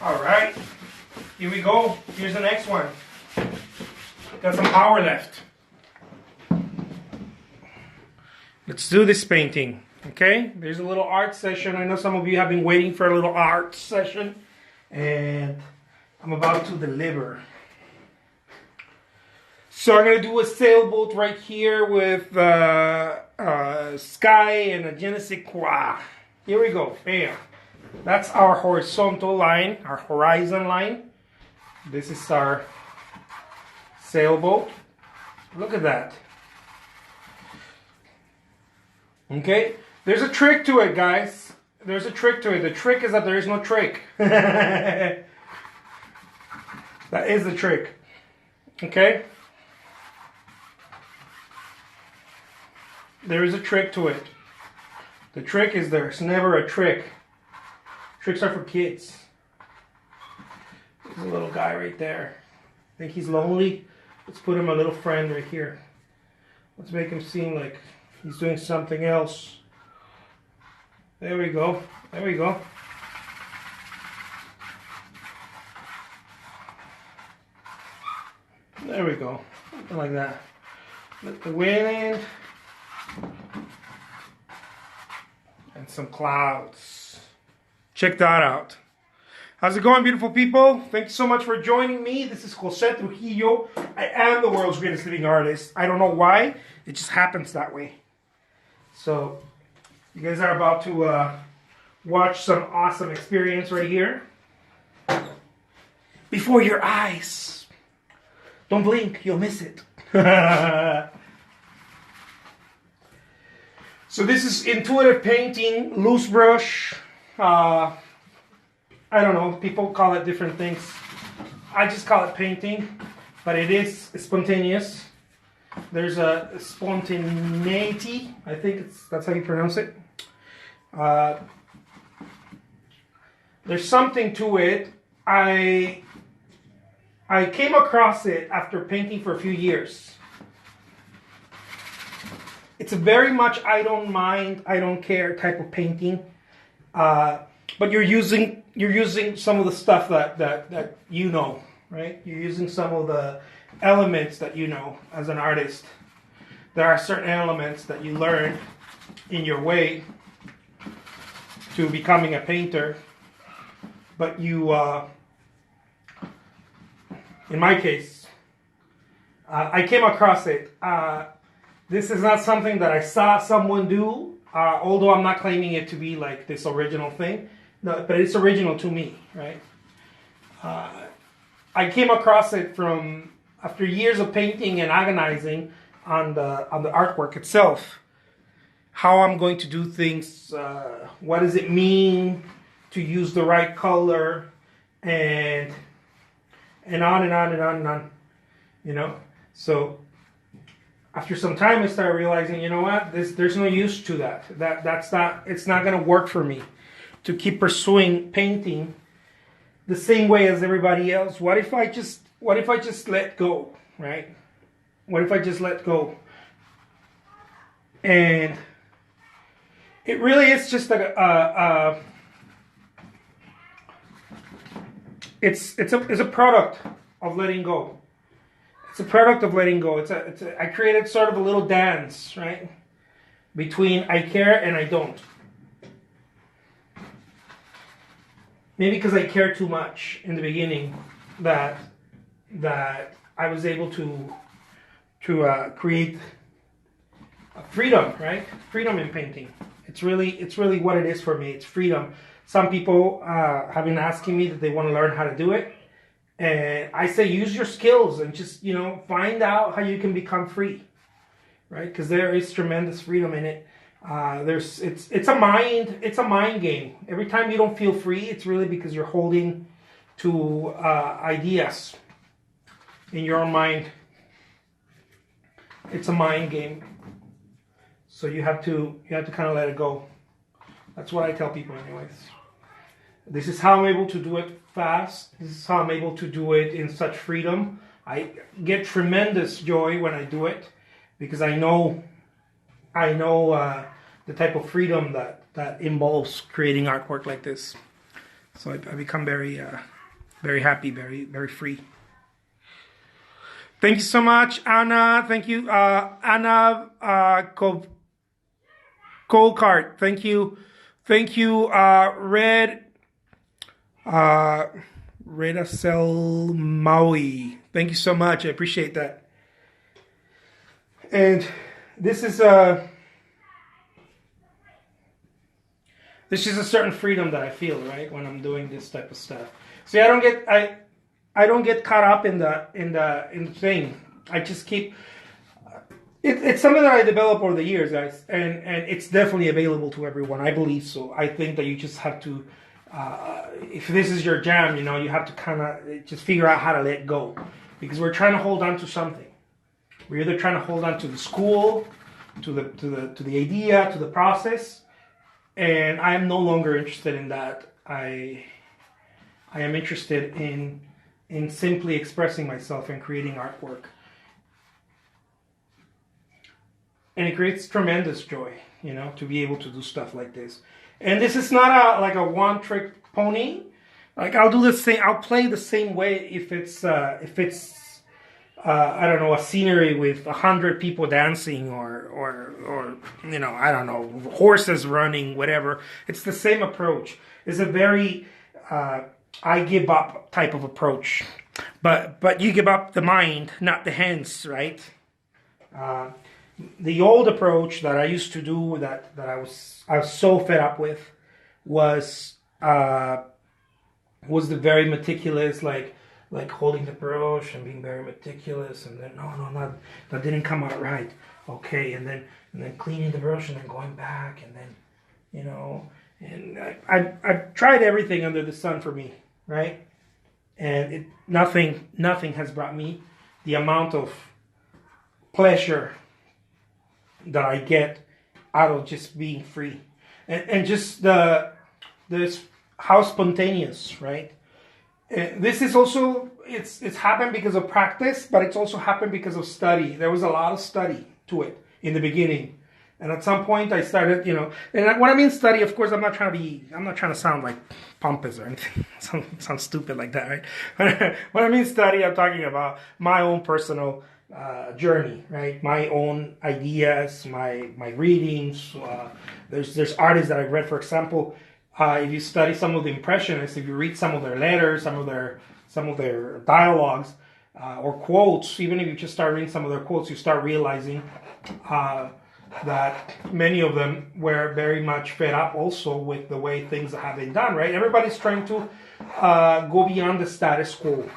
All right, here we go. Here's the next one. Got some power left. Let's do this painting, okay? There's a little art session. I know some of you have been waiting for a little art session, and I'm about to deliver. So I'm gonna do a sailboat right here with sky and a je ne sais quoi. Here we go, bam. That's our horizontal line, our horizon line. This is our sailboat. Look at that. Okay, there's a trick to it, guys. There's a trick to it. The trick is that there is no trick. That is the trick. Okay? There is a trick to it. The trick is there's never a trick. Tricks are for kids. There's a little guy right there. Think he's lonely? Let's put him a little friend right here. Let's make him seem like he's doing something else. There we go. There we go. There we go. Something like that. Let the wind in. And some clouds. Check that out. How's it going, beautiful people? Thank you so much for joining me. This is Jose Trujillo. I am the world's greatest living artist. I don't know why. It just happens that way. So, you guys are about to watch some awesome experience right here. Before your eyes. Don't blink, you'll miss it. So this is intuitive painting, loose brush. I don't know, people call it different things. I just call it painting, but it is spontaneous. There's a spontaneity, I think that's how you pronounce it. There's something to it. I came across it after painting for a few years. It's a very much I don't mind, I don't care type of painting. But you're using some of the stuff that you know, right? You're using some of the elements that you know as an artist. There are certain elements that you learn in your way to becoming a painter. But you, in my case, I came across it. This is not something that I saw someone do, although I'm not claiming it to be like this original thing. No, but it's original to me, right? I came across it from after years of painting and agonizing on the artwork itself. How I'm going to do things, what does it mean to use the right color, and on and on and on and on, you know? So after some time, I started realizing, you know what? There's no use to that. It's not going to work for me to keep pursuing painting the same way as everybody else. What if I just let go, right? What if I just let go? And it really is just it's a product of letting go. It's a product of letting go. I created sort of a little dance, right? Between I care and I don't. Maybe because I cared too much in the beginning that I was able to create freedom, right? Freedom in painting. It's really what it is for me. It's freedom. Some people have been asking me that they want to learn how to do it. And I say use your skills and just, find out how you can become free, right? Because there is tremendous freedom in it. It's a mind game. Every time you don't feel free, it's really because you're holding to ideas in your own mind. It's a mind game. So you have to kind of let it go. That's what I tell people anyways. This is how I'm able to do it fast. This is how I'm able to do it in such freedom. I get tremendous joy when I do it because I know the type of freedom that involves creating artwork like this. So I become very very happy, very, very free. Thank you so much, Anna. Thank you, Anna Colcart. Thank you. Thank you, Redacel Maui. Thank you so much. I appreciate that. And this is a certain freedom that I feel, right, when I'm doing this type of stuff. See, I don't get caught up in the thing. I just keep. It's something that I developed over the years, guys, and it's definitely available to everyone. I believe so. I think that you just have to, if this is your jam, you have to kind of just figure out how to let go, because we're trying to hold on to something. We're either trying to hold on to the school, to the idea, to the process, and I am no longer interested in that. I am interested in simply expressing myself and creating artwork. And it creates tremendous joy, to be able to do stuff like this. And this is not like a one-trick pony. Like I'll do the same. I'll play the same way if it's I don't know, a scenery with 100 people dancing or I don't know, horses running, whatever. It's the same approach. It's a very I give up type of approach, but you give up the mind, not the hands, right? The old approach that I used to do that I was so fed up with was the very meticulous, like holding the brush and being very meticulous, and then no, that didn't come out right. Okay, and then cleaning the brush and then going back, and then and I've tried everything under the sun for me, right? And nothing has brought me the amount of pleasure that I get out of just being free, and just this how spontaneous, right? This is also it's happened because of practice, but it's also happened because of study. There was a lot of study to it in the beginning, and at some point I started, and when I mean study, of course, I'm not trying to sound like pompous or anything, sound stupid like that, right? When I mean study, I'm talking about my own personal journey, right? My own ideas, my readings. There's artists that I've read, for example. If you study some of the Impressionists, if you read some of their letters, some of their dialogues or quotes, even if you just start reading some of their quotes, you start realizing that many of them were very much fed up also with the way things have been done, right? Everybody's trying to go beyond the status quo,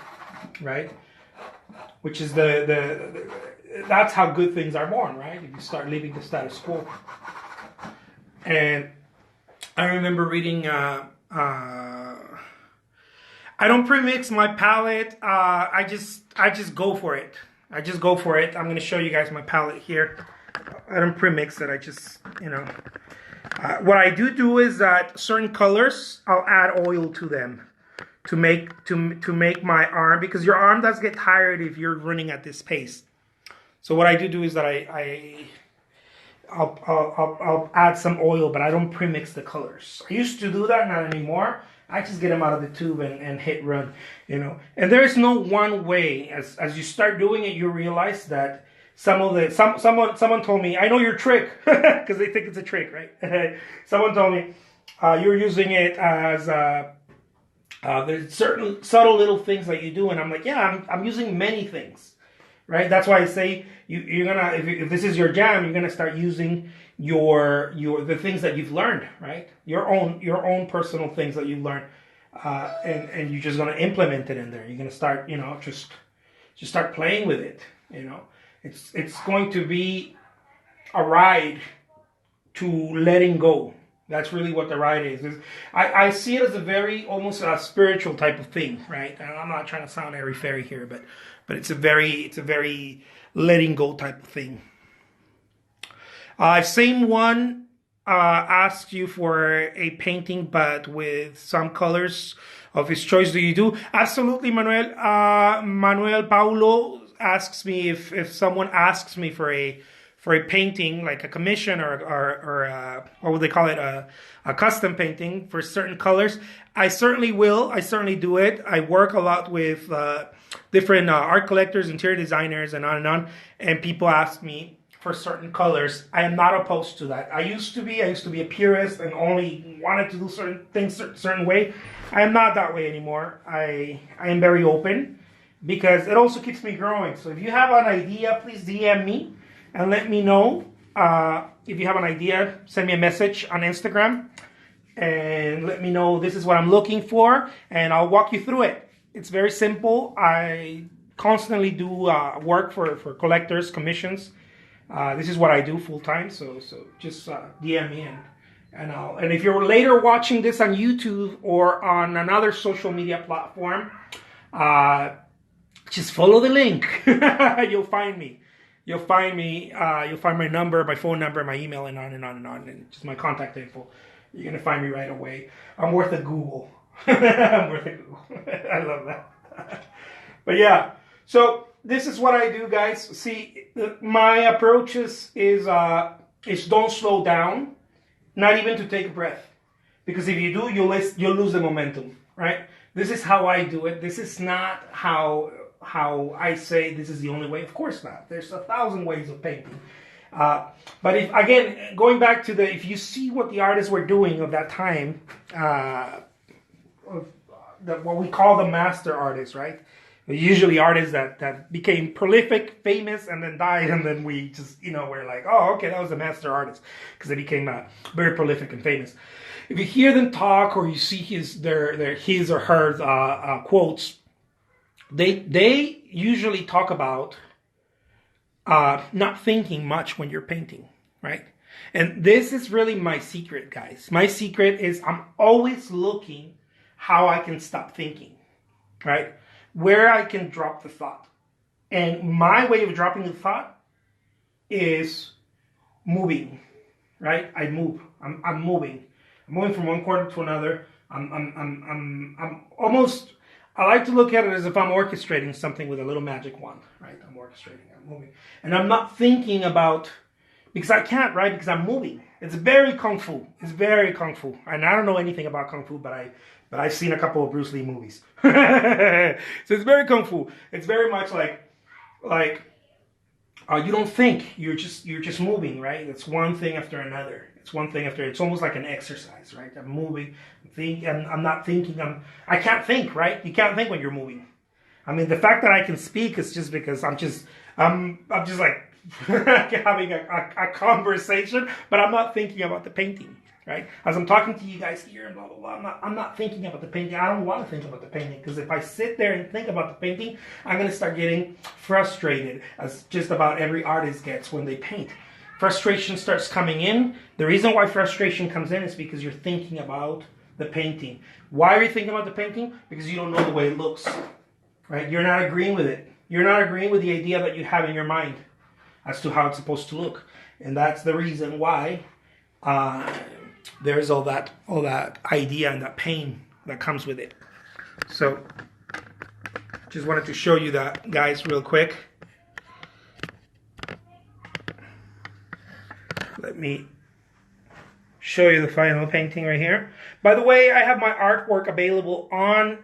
right? Which is that's how good things are born, right? If you start leaving the status quo. And I remember reading, I don't premix my palette. I just go for it. I'm going to show you guys my palette here. I don't premix it. I just, what I do is that certain colors, I'll add oil to them to make my arm, because your arm does get tired if you're running at this pace. So what I do is that I'll add some oil, but I don't premix the colors. I used to do that, not anymore. I just get them out of the tube and hit run, And there is no one way. As you start doing it, you realize that someone told me, I know your trick, because they think it's a trick, right? Someone told me you're using it as there's certain subtle little things that you do, and I'm like, yeah, I'm using many things. Right, that's why I say you're gonna, if this is your jam, you're gonna start using the things that you've learned, right? Your own personal things that you've learned, and you're just gonna implement it in there. You're gonna start, just start playing with it. It's going to be a ride to letting go. That's really what the ride is. I see it as a very almost a spiritual type of thing, right? And I'm not trying to sound airy fairy here, but it's a very letting go type of thing. Same one asked you for a painting, but with some colors of his choice. Do you do? Absolutely, Manuel. Manuel Paulo asks me if someone asks me for for a painting, like a commission or what would they call it, a custom painting for certain colors, I certainly will. I certainly do it. I work a lot with different art collectors, interior designers, and on and on. And people ask me for certain colors. I am not opposed to that. I used to be a purist and only wanted to do certain things a certain way. I am not that way anymore. I am very open because it also keeps me growing. So if you have an idea, please DM me and let me know. If you have an idea, send me a message on Instagram and let me know this is what I'm looking for, and I'll walk you through it. It's very simple. I constantly do work for collectors, commissions. This is what I do full time. So just DM me and if you're later watching this on YouTube or on another social media platform, just follow the link. You'll find me. You'll find me. You'll find my number, my phone number, my email, and on and on and on, and just my contact info. You're gonna find me right away. I'm worth a Google. I'm worth a Google. I love that. But yeah, so this is what I do, guys. See, my approach is don't slow down, not even to take a breath, because if you do, you'll lose the momentum, right? This is how I do it. This is not how I say this is the only way. Of course not. There's 1,000 ways of painting. But if, again, going back to if you see what the artists were doing of that time, what we call the master artists, right? Usually artists that became prolific, famous, and then died, and then we just, we're like, oh, okay, that was a master artist, because they became very prolific and famous. If you hear them talk or you see his or her quotes, they usually talk about not thinking much when you're painting, right? And this is really my secret, guys. My secret is I'm always looking how I can stop thinking, right? Where I can drop the thought. And my way of dropping the thought is moving, right? I move. I'm moving. I'm moving from one corner to another. I'm almost, I like to look at it as if I'm orchestrating something with a little magic wand, right? I'm orchestrating, I'm moving. And I'm not thinking about, because I can't, right? Because I'm moving. It's very Kung Fu. It's very Kung Fu. And I don't know anything about Kung Fu, but I've seen a couple of Bruce Lee movies. So it's very Kung Fu. It's very much like you don't think. You're just moving, right? It's one thing after another. It's one thing after. It's almost like an exercise, right? I'm moving. I'm not thinking. I can't think, right? You can't think when you're moving. I mean, the fact that I can speak is just because I'm just like having a conversation, but I'm not thinking about the painting. Right? As I'm talking to you guys here and blah, blah, blah, I'm not thinking about the painting. I don't want to think about the painting, because if I sit there and think about the painting, I'm going to start getting frustrated, as just about every artist gets when they paint. Frustration starts coming in. The reason why frustration comes in is because you're thinking about the painting. Why are you thinking about the painting? Because you don't know the way it looks. Right? You're not agreeing with it. You're not agreeing with the idea that you have in your mind as to how it's supposed to look. And that's the reason why there's all that idea and that pain that comes with it. So just wanted to show you that, guys, real quick. Let me show you the final painting right here. By the way, I have my artwork available on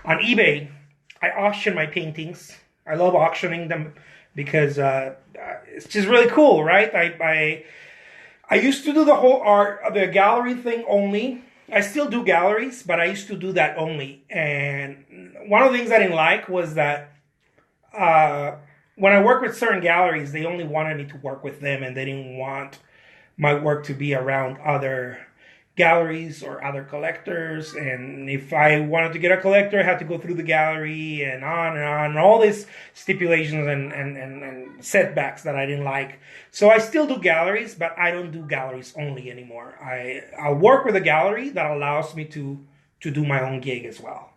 eBay. I auction my paintings. I love auctioning them because it's just really cool, right? I used to do the whole the gallery thing only. I still do galleries, but I used to do that only. And one of the things I didn't like was that when I worked with certain galleries, they only wanted me to work with them, and they didn't want my work to be around other galleries or other collectors. And if I wanted to get a collector, I had to go through the gallery and on, and all these stipulations and setbacks that I didn't like. So I still do galleries, but I don't do galleries only anymore. I'll work with a gallery that allows me to do my own gig as well.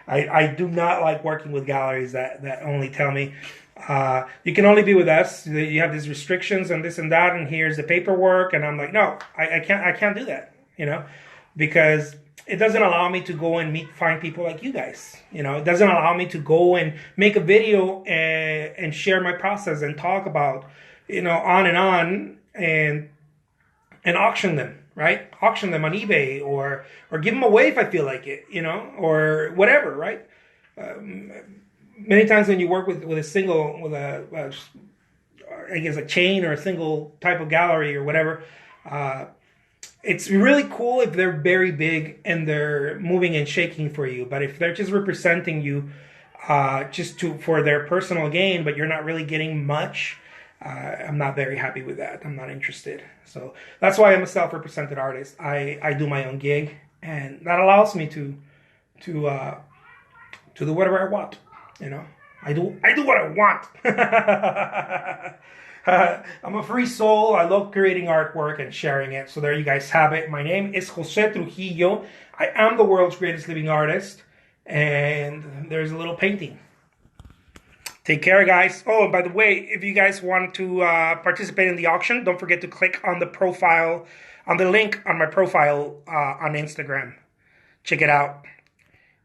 I do not like working with galleries that only tell me you can only be with us. You have these restrictions and this and that, and here's the paperwork. And I'm like, no, I can't do that. because it doesn't allow me to go and find people like you guys. It doesn't allow me to go and make a video and share my process and talk about, on and on, and auction them, right? Auction them on eBay, or give them away if I feel like it, or whatever, right? Many times when you work with I guess a chain or a single type of gallery or whatever, it's really cool if they're very big and they're moving and shaking for you. But if they're just representing you for their personal gain, but you're not really getting much, I'm not very happy with that. I'm not interested. So that's why I'm a self-represented artist. I do my own gig, and that allows me to do whatever I want. I do what I want. I'm a free soul. I love creating artwork and sharing it. So there you guys have it. My name is Jose Trujillo. I am the world's greatest living artist. And there's a little painting. Take care, guys. Oh, and by the way, if you guys want to participate in the auction, don't forget to click on the link on my profile on Instagram. Check it out.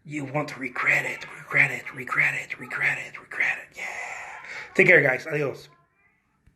You won't regret it. Yeah. Take care, guys. Adios.